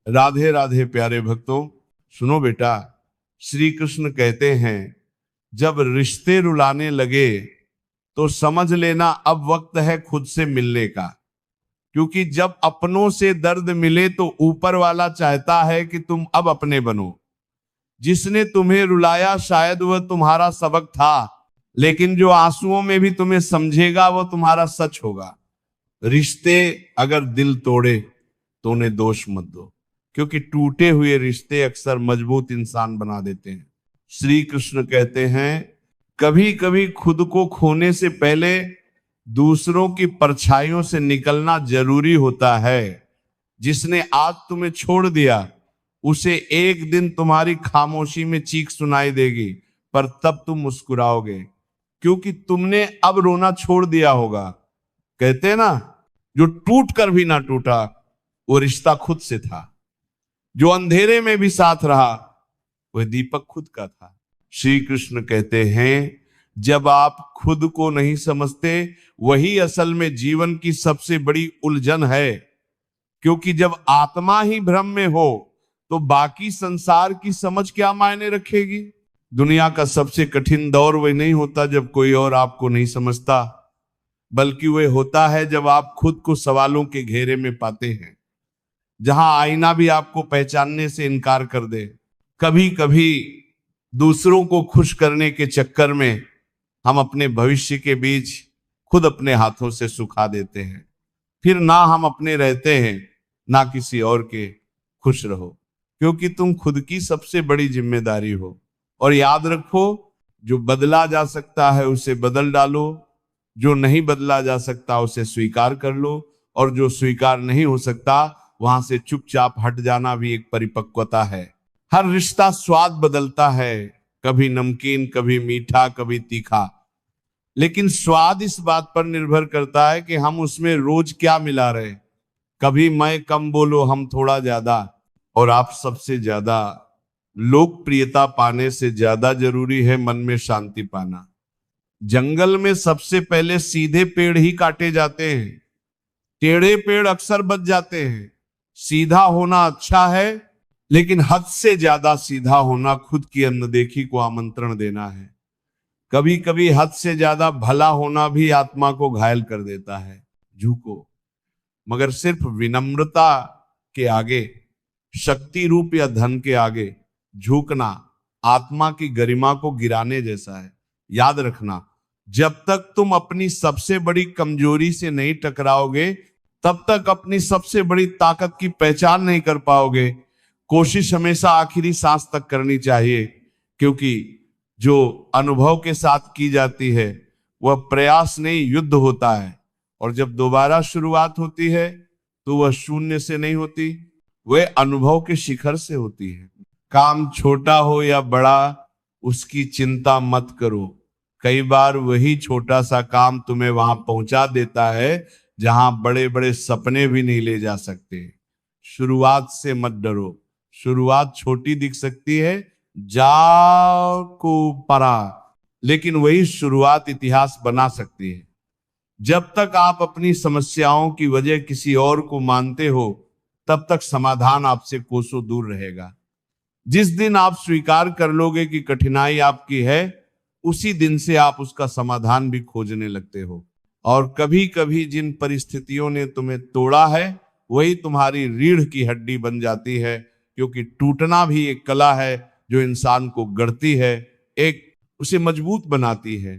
राधे राधे प्यारे भक्तों, सुनो बेटा। श्री कृष्ण कहते हैं जब रिश्ते रुलाने लगे तो समझ लेना अब वक्त है खुद से मिलने का। क्योंकि जब अपनों से दर्द मिले तो ऊपर वाला चाहता है कि तुम अब अपने बनो। जिसने तुम्हें रुलाया शायद वह तुम्हारा सबक था, लेकिन जो आंसुओं में भी तुम्हें समझेगा वो तुम्हारा सच होगा। रिश्ते अगर दिल तोड़े तो उन्हें दोष मत दो, क्योंकि टूटे हुए रिश्ते अक्सर मजबूत इंसान बना देते हैं। श्री कृष्ण कहते हैं कभी कभी खुद को खोने से पहले दूसरों की परछाइयों से निकलना जरूरी होता है। जिसने आज तुम्हें छोड़ दिया उसे एक दिन तुम्हारी खामोशी में चीख सुनाई देगी, पर तब तुम मुस्कुराओगे क्योंकि तुमने अब रोना छोड़ दिया होगा। कहते हैं ना, जो टूट कर भी ना टूटा वो रिश्ता खुद से था। जो अंधेरे में भी साथ रहा वह दीपक खुद का था। श्री कृष्ण कहते हैं जब आप खुद को नहीं समझते वही असल में जीवन की सबसे बड़ी उलझन है। क्योंकि जब आत्मा ही भ्रम में हो तो बाकी संसार की समझ क्या मायने रखेगी। दुनिया का सबसे कठिन दौर वह नहीं होता जब कोई और आपको नहीं समझता, बल्कि वह होता है जब आप खुद को सवालों के घेरे में पाते हैं, जहां आईना भी आपको पहचानने से इनकार कर दे। कभी कभी दूसरों को खुश करने के चक्कर में हम अपने भविष्य के बीज खुद अपने हाथों से सुखा देते हैं। फिर ना हम अपने रहते हैं ना किसी और के। खुश रहो क्योंकि तुम खुद की सबसे बड़ी जिम्मेदारी हो। और याद रखो, जो बदला जा सकता है उसे बदल डालो, जो नहीं बदला जा सकता उसे स्वीकार कर लो, और जो स्वीकार नहीं हो सकता वहां से चुपचाप हट जाना भी एक परिपक्वता है। हर रिश्ता स्वाद बदलता है, कभी नमकीन, कभी मीठा, कभी तीखा, लेकिन स्वाद इस बात पर निर्भर करता है कि हम उसमें रोज क्या मिला रहे। कभी मैं कम बोलो, हम थोड़ा ज्यादा, और आप सबसे ज्यादा। लोकप्रियता पाने से ज्यादा जरूरी है मन में शांति पाना। जंगल में सबसे पहले सीधे पेड़ ही काटे जाते हैं, टेढ़े पेड़ अक्सर बच जाते हैं। सीधा होना अच्छा है, लेकिन हद से ज्यादा सीधा होना खुद की अनदेखी को आमंत्रण देना है। कभी कभी हद से ज्यादा भला होना भी आत्मा को घायल कर देता है। झुको, मगर सिर्फ विनम्रता के आगे, शक्ति रूप या धन के आगे झुकना आत्मा की गरिमा को गिराने जैसा है। याद रखना, जब तक तुम अपनी सबसे बड़ी कमजोरी से नहीं टकराओगे तब तक अपनी सबसे बड़ी ताकत की पहचान नहीं कर पाओगे। कोशिश हमेशा आखिरी सांस तक करनी चाहिए, क्योंकि जो अनुभव के साथ की जाती है वह प्रयास नहीं युद्ध होता है। और जब दोबारा शुरुआत होती है तो वह शून्य से नहीं होती, वह अनुभव के शिखर से होती है। काम छोटा हो या बड़ा उसकी चिंता मत करो। कई बार वही छोटा सा काम तुम्हें वहां पहुंचा देता है जहां बड़े बड़े सपने भी नहीं ले जा सकते। शुरुआत से मत डरो। शुरुआत छोटी दिख सकती है, जाओ को परा, लेकिन वही शुरुआत इतिहास बना सकती है। जब तक आप अपनी समस्याओं की वजह किसी और को मानते हो तब तक समाधान आपसे कोसों दूर रहेगा। जिस दिन आप स्वीकार कर लोगे कि कठिनाई आपकी है, उसी दिन से आप उसका समाधान भी खोजने लगते हो। और कभी कभी जिन परिस्थितियों ने तुम्हें तोड़ा है वही तुम्हारी रीढ़ की हड्डी बन जाती है, क्योंकि टूटना भी एक कला है जो इंसान को गढ़ती है, एक उसे मजबूत बनाती है।